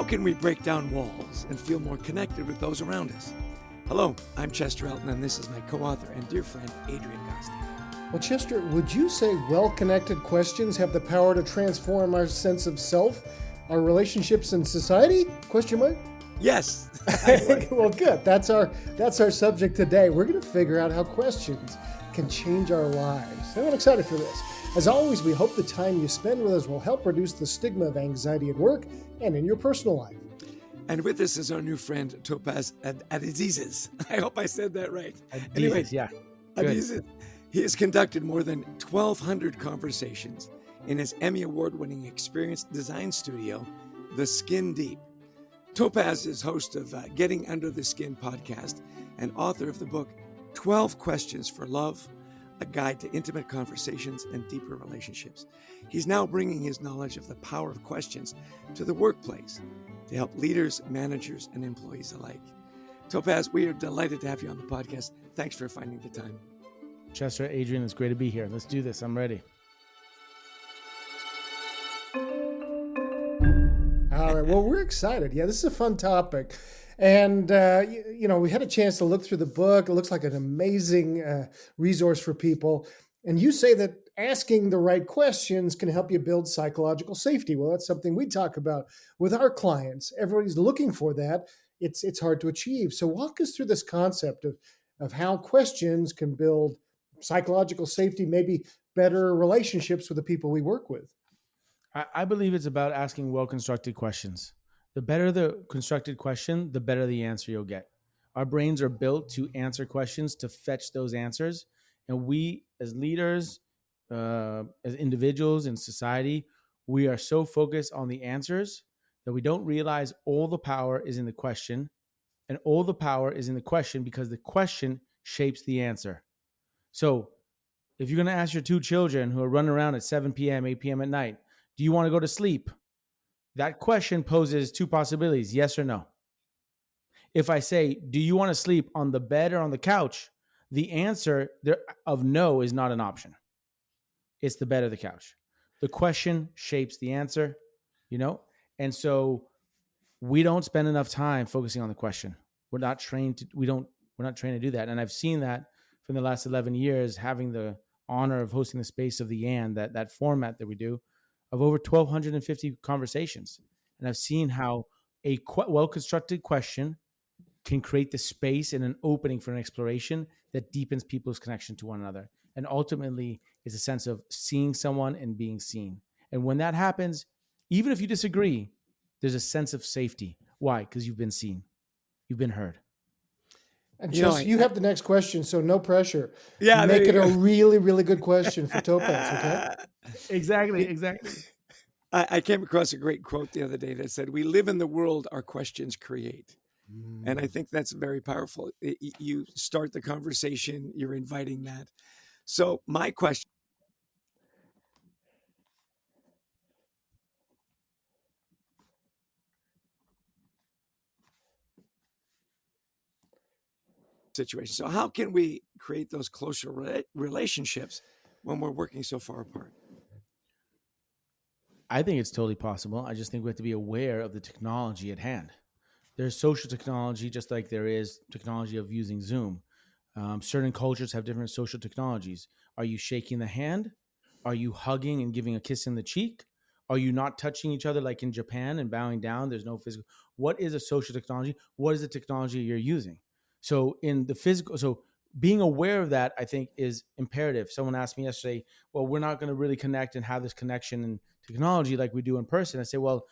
can we break down walls and feel more connected with those around us? Hello, I'm Chester Elton, and this is my co-author and dear friend, Adrian Gostick. Well, Chester, would you say well-connected questions have the power to transform our sense of self, our relationships, and society? Question mark? Yes. Well, good. That's our subject today. We're going to figure out how questions can change our lives. And I'm excited for this. As always, we hope the time you spend with us will help reduce the stigma of anxiety at work and in your personal life. And with us is our new friend, Topaz Adizes. I hope I said that right. Anyways, yeah. Adizes. He has conducted more than 1,200 conversations in his Emmy Award-winning experience design studio, The Skin Deep. Topaz is host of Getting Under the Skin podcast and author of the book 12 Questions for Love, a guide to intimate conversations and deeper relationships. He's now bringing his knowledge of the power of questions to the workplace to help leaders, managers, and employees alike. Topaz, we are delighted to have you on the podcast. Thanks for finding the time. Chester, Adrian, it's great to be here. Let's do this. I'm ready. All right. Well, we're excited. Yeah, this is a fun topic. And, we had a chance to look through the book. It looks like an amazing resource for people. And you say that asking the right questions can help you build psychological safety. Well, that's something we talk about with our clients. Everybody's looking for that. It's hard to achieve. So walk us through this concept of how questions can build psychological safety, maybe better relationships with the people we work with. I believe it's about asking well-constructed questions. The better the constructed question, the better the answer you'll get. Our brains are built to answer questions, to fetch those answers. And we, as leaders, as individuals in society, we are so focused on the answers that we don't realize all the power is in the question. And all the power is in the question because the question shapes the answer. So if you're going to ask your two children who are running around at 7 p.m., 8 p.m. at night, do you want to go to sleep? That question poses two possibilities, yes or no. If I say, do you want to sleep on the bed or on the couch? The answer of no is not an option. It's the bed or the couch. The question shapes the answer, And so we don't spend enough time focusing on the question. We're not trained to do that. And I've seen that from the last 11 years, having the honor of hosting the Space of the And, that format that we do, of over 1,250 conversations. And I've seen how a well-constructed question can create the space and an opening for an exploration that deepens people's connection to one another. And ultimately is a sense of seeing someone and being seen. And when that happens, even if you disagree, there's a sense of safety. Why? Because you've been seen. You've been heard. And you have the next question, so no pressure. Yeah, make it a really, really good question for Topaz, okay? Exactly. I came across a great quote the other day that said, "We live in the world our questions create." And I think that's very powerful. You start the conversation, you're inviting that. So my question. Situation. So how can we create those closer relationships when we're working so far apart? I think it's totally possible. I just think we have to be aware of the technology at hand. There's social technology, just like there is technology of using Zoom. Certain cultures have different social technologies. Are you shaking the hand? Are you hugging and giving a kiss in the cheek? Are you not touching each other like in Japan and bowing down? There's no physical. What is a social technology? What is the technology you're using? So in the physical, being aware of that, I think, is imperative. Someone asked me yesterday, well, we're not going to really connect and have this connection in technology like we do in person. I say, well,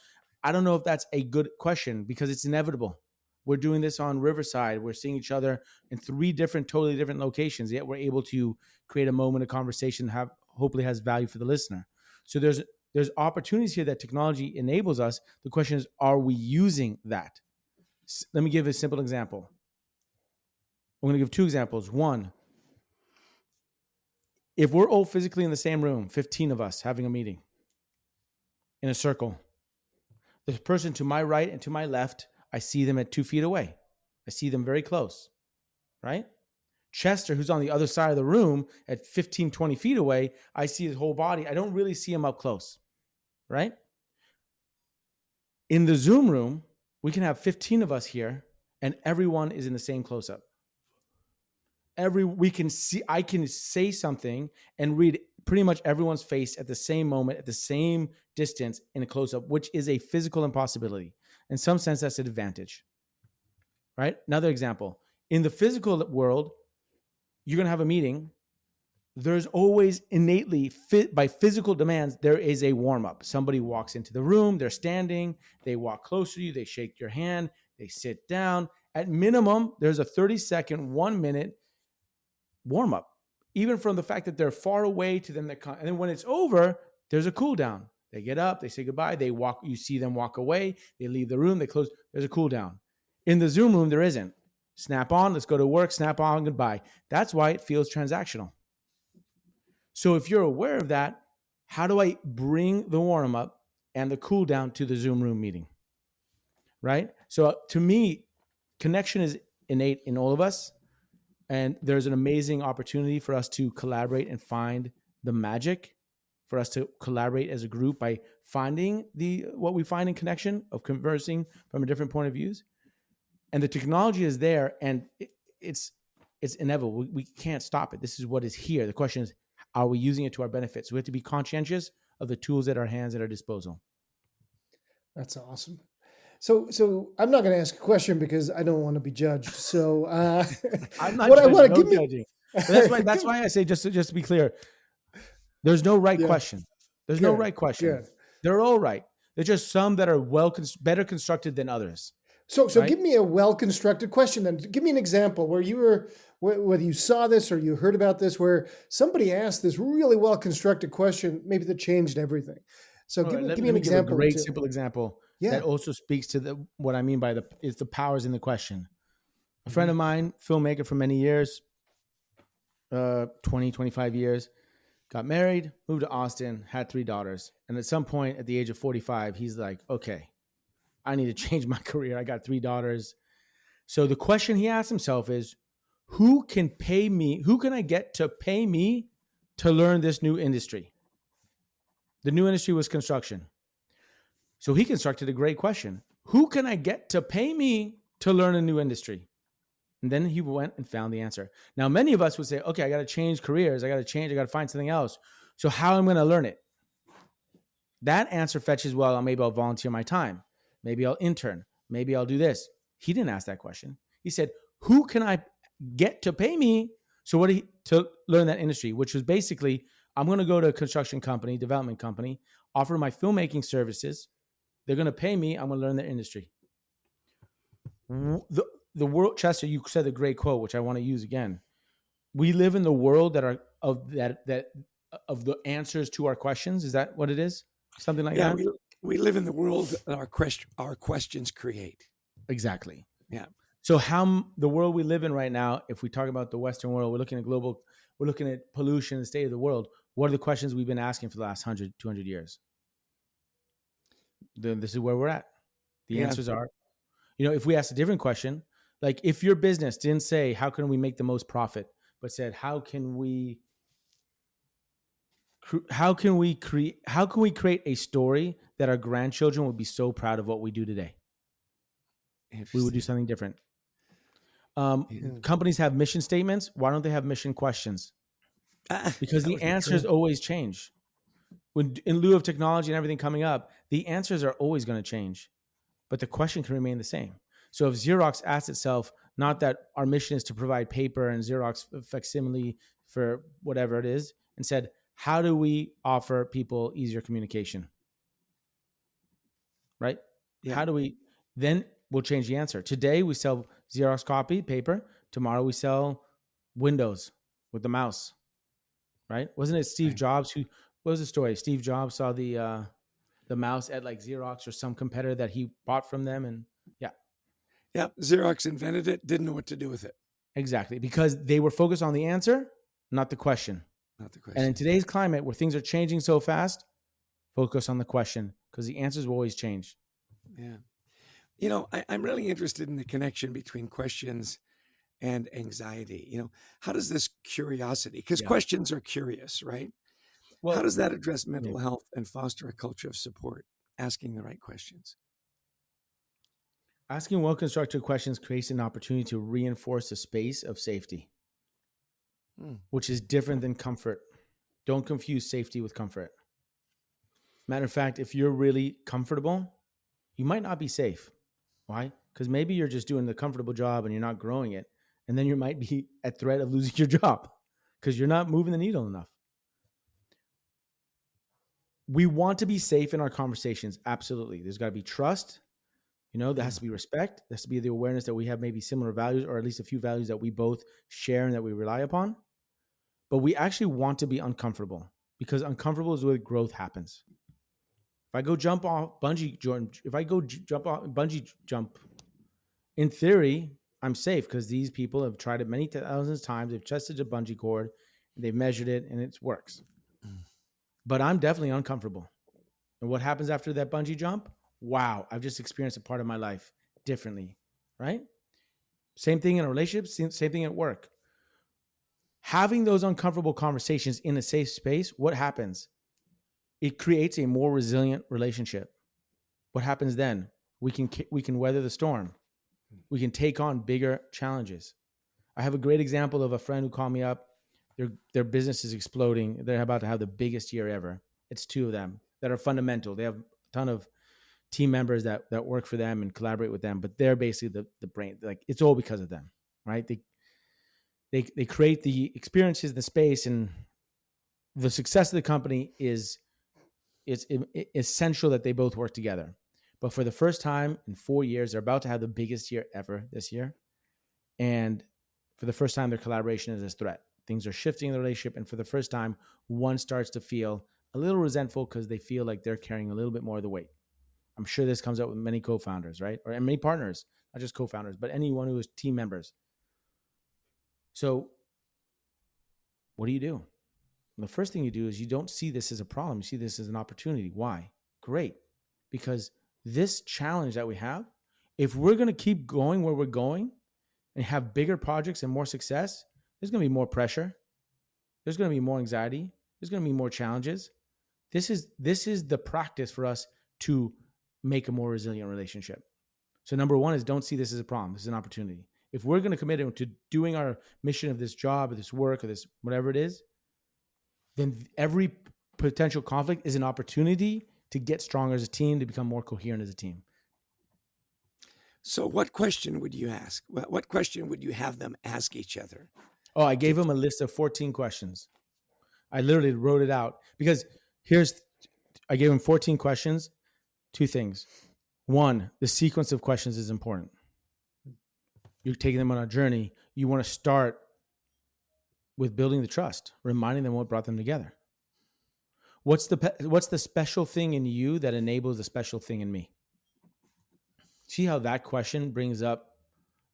I don't know if that's a good question because it's inevitable. We're doing this on Riverside. We're seeing each other in 3 totally different locations, yet we're able to create a moment of conversation that hopefully has value for the listener. So there's opportunities here that technology enables us. The question is, are we using that? Let me give a simple example. I'm going to give 2 examples. One, if we're all physically in the same room, 15 of us having a meeting in a circle, the person to my right and to my left, I see them at 2 feet away. I see them very close, right? Chester, who's on the other side of the room at 15, 20 feet away, I see his whole body. I don't really see him up close, right? In the Zoom room, we can have 15 of us here and everyone is in the same close-up. I can say something and read pretty much everyone's face at the same moment, at the same distance in a close-up, which is a physical impossibility. In some sense, that's an advantage, right? Another example, in the physical world, you're going to have a meeting. There's always innately by physical demands, there is a warm-up. Somebody walks into the room, they're standing, they walk close to you, they shake your hand, they sit down. At minimum, there's a 30-second, 1 minute warm up, even from the fact that they're far away to them. And then when it's over, there's a cool down. They get up, they say goodbye, they walk, you see them walk away, they leave the room, they close, there's a cool down. In the Zoom room, there isn't. Snap on, let's go to work, snap on, goodbye. That's why it feels transactional. So if you're aware of that, how do I bring the warm up and the cool down to the Zoom room meeting? Right? So to me, connection is innate in all of us. And there's an amazing opportunity for us to collaborate and find the magic, for us to collaborate as a group by finding what we find in connection of conversing from a different point of views. And the technology is there, and it's inevitable. We can't stop it. This is what is here. The question is, are we using it to our benefit? So we have to be conscientious of the tools at our hands, at our disposal. That's awesome. So I'm not going to ask a question because I don't want to be judged. So I'm not judging. That's why I say, just to be clear, there's no right question. There's no right question. Good. They're all right. There's just some that are better constructed than others. So right? Give me a well-constructed question then. Give me an example where you were, whether you saw this or you heard about this, where somebody asked this really well-constructed question, maybe that changed everything. So give me an example. A great simple example. Yeah. That also speaks to what I mean by the powers in the question. A friend of mine, filmmaker for many years, 20, 25 years, got married, moved to Austin, had 3 daughters. And at some point at the age of 45, he's like, okay, I need to change my career. I got 3 daughters. So the question he asked himself is, who can I get to pay me to learn this new industry? The new industry was construction. So he constructed a great question. Who can I get to pay me to learn a new industry? And then he went and found the answer. Now, many of us would say, okay, I got to change careers. I got to find something else. So how am I going to learn it? That answer fetches, well, maybe I'll volunteer my time. Maybe I'll intern. Maybe I'll do this. He didn't ask that question. He said, who can I get to pay me to learn that industry? Which was basically, I'm going to go to a construction company, development company, offer my filmmaking services. They're going to pay me. I'm going to learn their industry. The world, Chester, you said a great quote, which I want to use again. We live in the world that are of the answers to our questions. Is that what it is? Something like that? We live in the world that our questions create. Exactly. Yeah. So how the world we live in right now, if we talk about the Western world, we're looking at pollution, the state of the world. What are the questions we've been asking for the last 100, 200 years? Then this is where we're at. The answers are, if we ask a different question, like if your business didn't say, how can we make the most profit, but said, how can we create a story that our grandchildren would be so proud of what we do today? We would do something different. Companies have mission statements. Why don't they have mission questions? Because the answers always change. In lieu of technology and everything coming up, the answers are always going to change, but the question can remain the same. So if Xerox asked itself, not that our mission is to provide paper and Xerox facsimile for whatever it is, and said, how do we offer people easier communication? Right? Yeah. How do we, then we'll change the answer. Today we sell Xerox copy paper. Tomorrow we sell Windows with the mouse, right? Wasn't it Steve Jobs what was the story? Steve Jobs saw the mouse at like Xerox or some competitor that he bought from them. And yeah, Xerox invented it, didn't know what to do with it. Exactly. Because they were focused on the answer, not the question. And in today's climate where things are changing so fast, focus on the question because the answers will always change. Yeah. I'm really interested in the connection between questions and anxiety. How does this curiosity, because questions are curious, right? Well, how does that address mental health and foster a culture of support, asking the right questions? Asking well-constructed questions creates an opportunity to reinforce a space of safety, which is different than comfort. Don't confuse safety with comfort. Matter of fact, if you're really comfortable, you might not be safe. Why? Because maybe you're just doing the comfortable job and you're not growing it. And then you might be at threat of losing your job because you're not moving the needle enough. We want to be safe in our conversations. Absolutely. There's got to be trust. There has to be respect. There has to be the awareness that we have maybe similar values, or at least a few values that we both share and that we rely upon. But we actually want to be uncomfortable, because uncomfortable is where growth happens. If I go jump off bungee jump, in theory, I'm safe because these people have tried it many thousands of times. They've tested a bungee cord, and they've measured it, and it works. But I'm definitely uncomfortable. And what happens after that bungee jump? Wow, I've just experienced a part of my life differently, right? Same thing in a relationship, same thing at work. Having those uncomfortable conversations in a safe space, what happens? It creates a more resilient relationship. What happens then? We can weather the storm. We can take on bigger challenges. I have a great example of a friend who called me up. Their business is exploding. They're about to have the biggest year ever. It's two of them that are fundamental. They have a ton of team members that work for them and collaborate with them, but they're basically the brain. Like, it's all because of them, right? They create the experiences, the space, and the success of the company is essential that they both work together. But for the first time in 4 years, they're about to have the biggest year ever this year. And for the first time, their collaboration is a threat. Things are shifting in the relationship. And for the first time, one starts to feel a little resentful because they feel like they're carrying a little bit more of the weight. I'm sure this comes up with many co-founders, right? And many partners, not just co-founders, but anyone who is team members. So what do? The first thing you do is you don't see this as a problem. You see this as an opportunity. Why? Great. Because this challenge that we have, if we're going to keep going where we're going and have bigger projects and more success, there's going to be more pressure. There's going to be more anxiety. There's going to be more challenges. This is the practice for us to make a more resilient relationship. So number one is, don't see this as a problem. This is an opportunity. If we're going to commit to doing our mission of this job or this work or this whatever it is, then every potential conflict is an opportunity to get stronger as a team, to become more coherent as a team. So what question would you ask? What question would you have them ask each other? Oh, I gave them a list of 14 questions. I literally wrote it out because I gave them 14 questions. Two things. One, the sequence of questions is important. You're taking them on a journey. You want to start with building the trust, reminding them what brought them together. What's the special thing in you that enables the special thing in me? See how that question brings up,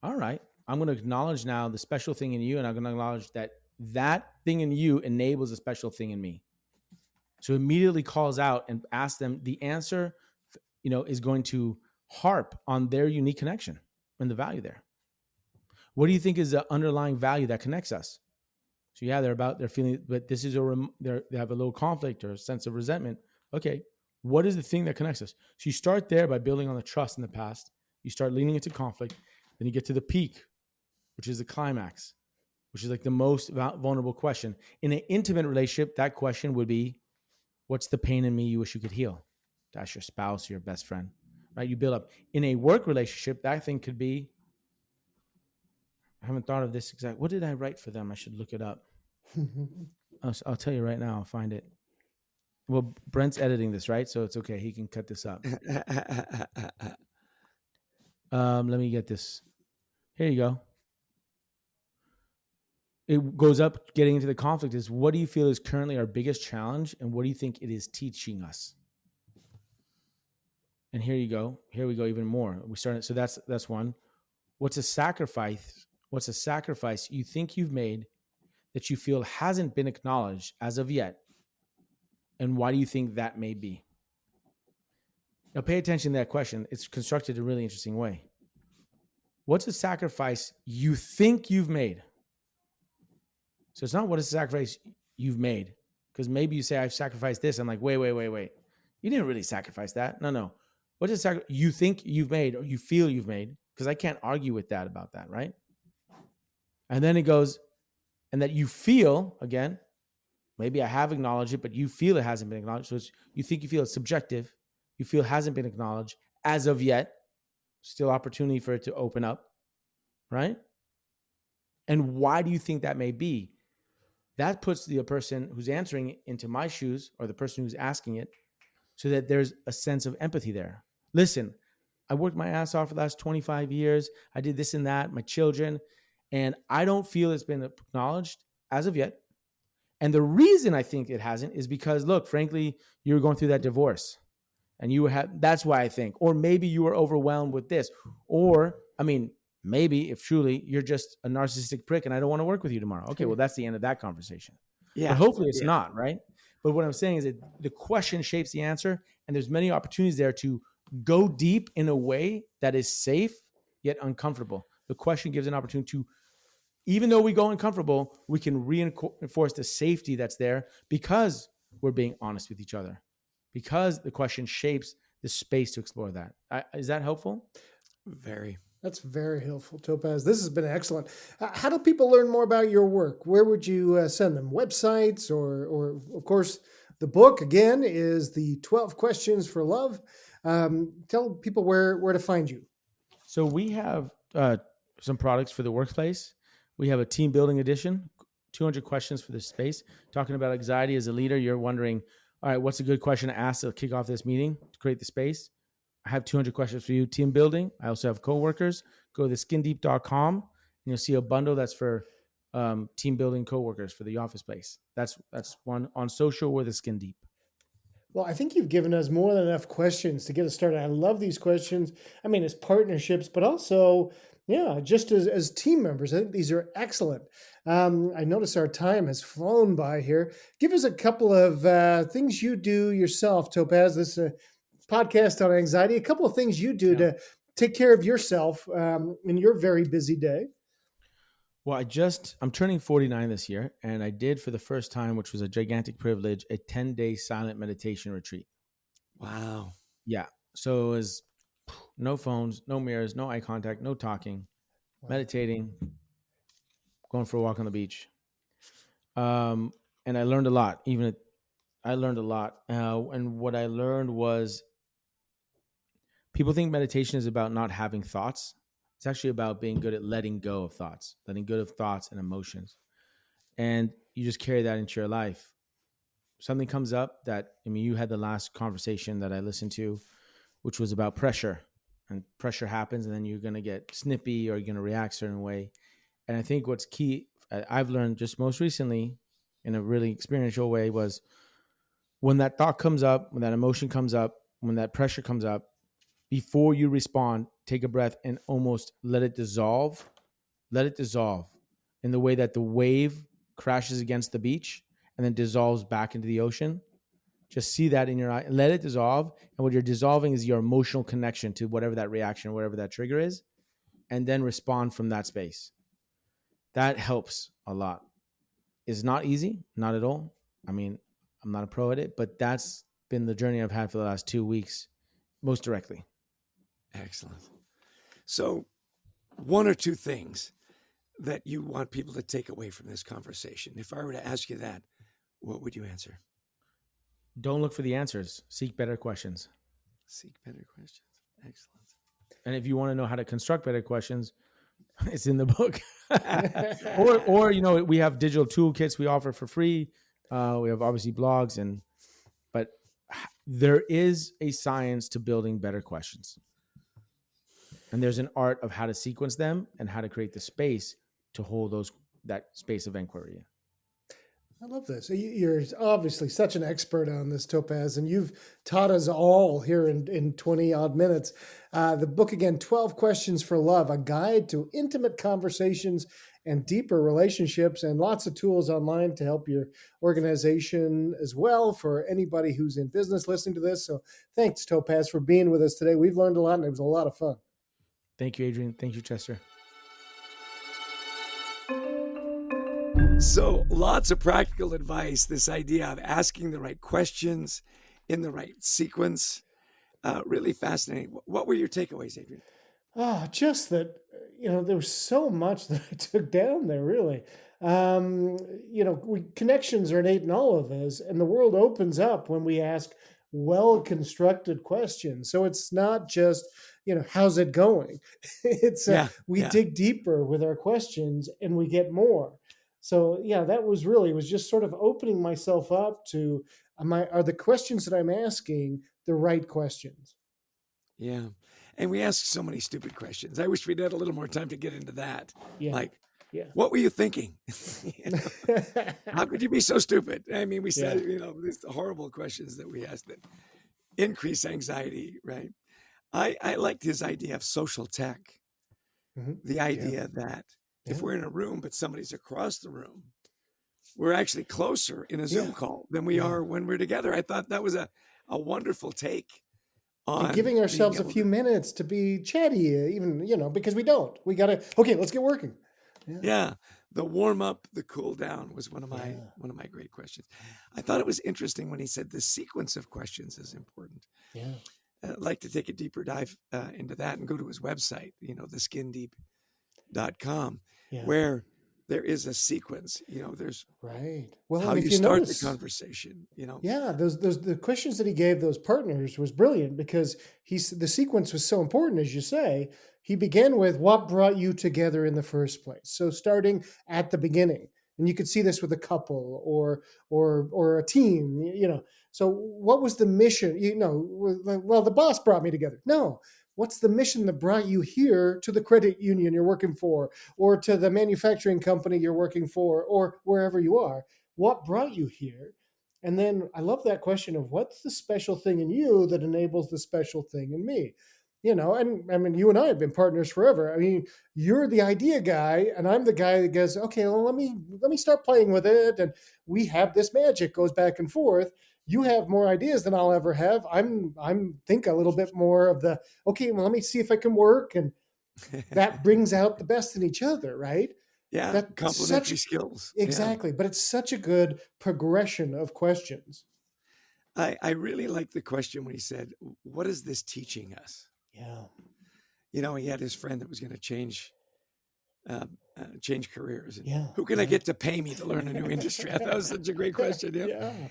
all right, I'm going to acknowledge now the special thing in you, and I'm going to acknowledge that thing in you enables a special thing in me. So immediately calls out and asks them the answer, is going to harp on their unique connection and the value there. What do you think is the underlying value that connects us? So yeah, they're feeling, but this is they have a little conflict or a sense of resentment. Okay, what is the thing that connects us? So you start there by building on the trust in the past. You start leaning into conflict. Then you get to the peak, which is the climax, which is like the most vulnerable question. In an intimate relationship, that question would be, what's the pain in me you wish you could heal? To ask your spouse or your best friend, right? You build up. In a work relationship, that thing could be, I haven't thought of this exact. What did I write for them? I should look it up. I'll tell you right now. I'll find it. Well, Brent's editing this, right? So it's okay. He can cut this up. Let me get this. Here you go. It goes up, getting into the conflict is, what do you feel is currently our biggest challenge? And what do you think it is teaching us? And here you go. Here we go even more. We started. So that's one. What's a sacrifice? What's a sacrifice you think you've made that you feel hasn't been acknowledged as of yet? And why do you think that may be? Now pay attention to that question. It's constructed in a really interesting way. What's a sacrifice you think you've made? So it's not what is a sacrifice you've made. Because maybe you say, I've sacrificed this. I'm like, wait. You didn't really sacrifice that. No. What's the sacrifice you think you've made or you feel you've made? Because I can't argue with that about that, right? And then it goes, and that you feel, again, maybe I have acknowledged it, but you feel it hasn't been acknowledged. So you think you feel it's subjective. You feel it hasn't been acknowledged as of yet. Still opportunity for it to open up, right? And why do you think that may be? That puts the person who's answering it into my shoes, or the person who's asking it, so that there's a sense of empathy there. Listen, I worked my ass off for the last 25 years. I did this and that, my children, and I don't feel it's been acknowledged as of yet. And the reason I think it hasn't is because, look, frankly, you were going through that divorce and you had, that's why I think, or maybe you were overwhelmed with this, or, I mean, maybe if truly you're just a narcissistic prick and I don't want to work with you tomorrow. Okay, well, that's the end of that conversation. Yeah. But hopefully it's not, right? But what I'm saying is that the question shapes the answer, and there's many opportunities there to go deep in a way that is safe yet uncomfortable. The question gives an opportunity to, even though we go uncomfortable, we can reinforce the safety that's there because we're being honest with each other, because the question shapes the space to explore that. Is that helpful? Very. That's very helpful, Topaz. This has been excellent. How do people learn more about your work? Where would you send them? Websites or of course, the book, again, is the 12 Questions for Love. Tell people where to find you. So we have some products for the workplace. We have a team building edition, 200 questions for this space, talking about anxiety as a leader. You're wondering, all right, what's a good question to ask to kick off this meeting to create the space? I have 200 questions for you. Team building. I also have coworkers. Go to skindeep.com and you'll see a bundle that's for team building coworkers for the office space. That's one. On social, we're the Skin Deep. Well, I think you've given us more than enough questions to get us started. I love these questions. I mean, as partnerships, but also, just as team members. I think these are excellent. I notice our time has flown by here. Give us a couple of things you do yourself, Topaz. This podcast on anxiety, a couple of things you do to take care of yourself in your very busy day. Well, I'm turning 49 this year, and I did for the first time, which was a gigantic privilege, a 10-day silent meditation retreat. Wow. Yeah. So it was no phones, no mirrors, no eye contact, no talking, meditating, going for a walk on the beach. And I learned a lot. And what I learned was, people think meditation is about not having thoughts. It's actually about being good at letting go of thoughts, letting go of thoughts and emotions. And you just carry that into your life. Something comes up you had the last conversation that I listened to, which was about pressure. And pressure happens, and then you're going to get snippy or you're going to react a certain way. And I think what's key, I've learned just most recently in a really experiential way, was when that thought comes up, when that emotion comes up, when that pressure comes up, before you respond, take a breath and almost let it dissolve. Let it dissolve in the way that the wave crashes against the beach and then dissolves back into the ocean. Just see that in your eye. Let it dissolve. And what you're dissolving is your emotional connection to whatever that reaction, whatever that trigger is, and then respond from that space. That helps a lot. It's not easy, not at all. I mean, I'm not a pro at it, but that's been the journey I've had for the last 2 weeks, most directly. Excellent. So, one or two things that you want people to take away from this conversation. If I were to ask you that, what would you answer? Don't look for the answers. Seek better questions. Seek better questions. Excellent. And if you want to know how to construct better questions, it's in the book. or we have digital toolkits we offer for free. We have obviously blogs, but there is a science to building better questions. And there's an art of how to sequence them and how to create the space to hold that space of inquiry. I love this. You're obviously such an expert on this, Topaz, and you've taught us all here in 20 odd minutes. The book, again, 12 Questions for Love, a guide to intimate conversations and deeper relationships, and lots of tools online to help your organization as well for anybody who's in business listening to this. So thanks, Topaz, for being with us today. We've learned a lot, and it was a lot of fun. Thank you, Adrian. Thank you, Chester. So lots of practical advice, this idea of asking the right questions in the right sequence. really fascinating. What were your takeaways, Adrian? Just that, there was so much that I took down there, really. Um, Connections are innate in all of us, and the world opens up when we ask well-constructed questions. So it's not just, how's it going? Yeah, We yeah, dig deeper with our questions and we get more. So yeah, that was really, it was just sort of opening myself up to, are the questions that I'm asking the right questions? yeah. And we ask so many stupid questions. I wish we'd had a little more time to get into that. Yeah. Like, Yeah. what were you thinking? How could you be so stupid? I mean, we Yeah. said, these horrible questions that we asked that increase anxiety, right? I liked his idea of social tech, Mhm. the Yeah. idea that if Yeah. we're in a room, but somebody's across the room, we're actually closer in a Zoom Yeah. call than we Yeah. are when we're together. I thought that was a wonderful take And on giving being ourselves a able few to, minutes to be chatty, even, because we don't. We got to, okay, let's get working. Yeah. yeah, the warm up, the cool down was Yeah. one of my great questions. I thought it was interesting when he said the sequence of questions is important. Yeah. I'd like to take a deeper dive into that and go to his website, theskindeep.com, Yeah. where there is a sequence. There's Right. Well, how and you if you start the notice, conversation. yeah, those the questions that he gave those partners was brilliant because the sequence was so important, as you say. He began with what brought you together in the first place. So starting at the beginning, and you could see this with a couple or a team. So what was the mission? Well, the boss brought me together. No. What's the mission that brought you here to the credit union you're working for, or to the manufacturing company you're working for, or wherever you are? What brought you here? And then I love that question of what's the special thing in you that enables the special thing in me? And I mean, you and I have been partners forever. I mean, you're the idea guy, and I'm the guy that goes, okay, well, let me start playing with it. And we have this magic goes back and forth. You have more ideas than I'll ever have. I'm think a little bit more of the, okay, well, let me see if I can work. And that brings out the best in each other, right? Yeah, That's such complementary skills. Yeah. exactly, but it's such a good progression of questions. I really like the question when he said, what is this teaching us? Yeah. He had his friend that was going to change careers. And Yeah. who can I get to pay me to learn a new industry? I thought it was such a great question. Yeah. Yeah.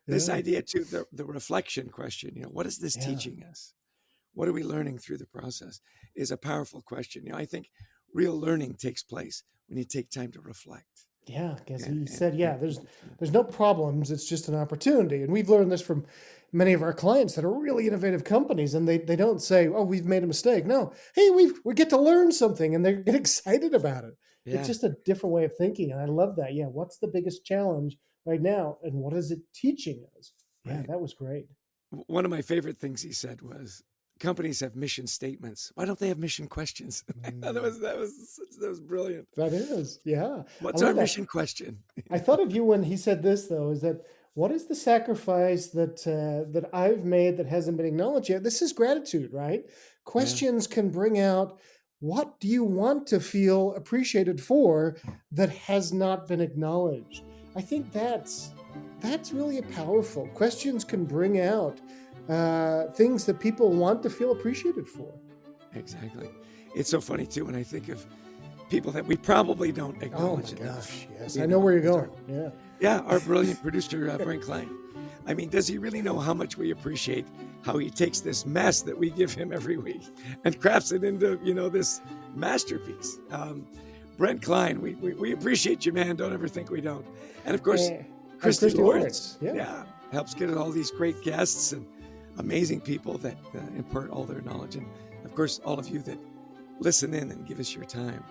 This Yeah. idea too, the reflection question, what is this Yeah. teaching us? What are we learning through the process is a powerful question. I think real learning takes place when you take time to reflect. Yeah, because he And, said, and, yeah, and there's no problems. It's just an opportunity. And we've learned this from many of our clients that are really innovative companies, and they don't say, oh, we've made a mistake. No, hey, we get to learn something, and they get excited about it. It's yeah, just a different way of thinking, and I love that. Yeah, what's the biggest challenge right now, and what is it teaching us? Yeah, right. that was great. One of my favorite things he said was, companies have mission statements. Why don't they have mission questions? I thought that was brilliant. That is, yeah. What's our mission question? I thought of you when he said this, though, is that what is the sacrifice that I've made that hasn't been acknowledged yet? This is gratitude, right? Questions can bring out what do you want to feel appreciated for that has not been acknowledged. I think that's really a powerful. Questions can bring out things that people want to feel appreciated for. Exactly. It's so funny too when I think of people that we probably don't acknowledge Oh my enough. gosh, yes, I know where you're going. Yeah. Yeah, our brilliant producer, Brent Klein. I mean, does he really know how much we appreciate how he takes this mess that we give him every week and crafts it into, this masterpiece? Brent Klein, we appreciate you, man. Don't ever think we don't. And of course, Christy Lawrence. Yeah, helps get all these great guests and amazing people that impart all their knowledge. And of course, all of you that listen in and give us your time.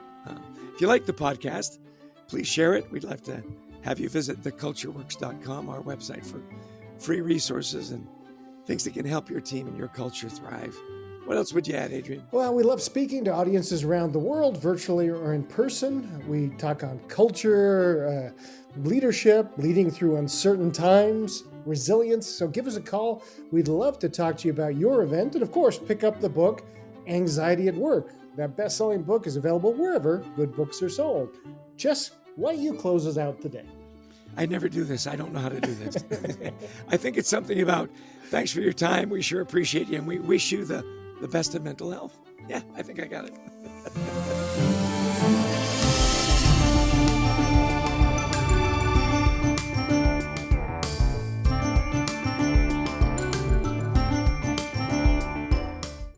If you like the podcast, please share it. We'd love to have you visit thecultureworks.com, our website, for free resources and things that can help your team and your culture thrive. What else would you add, Adrian? Well, we love speaking to audiences around the world, virtually or in person. We talk on culture, leadership, leading through uncertain times, resilience. So give us a call. We'd love to talk to you about your event. And of course, pick up the book, Anxiety at Work. That best-selling book is available wherever good books are sold. Jess, why don't you close us out today? I never do this. I don't know how to do this. I think it's something about, thanks for your time. We sure appreciate you. And we wish you the best of mental health. Yeah, I think I got it.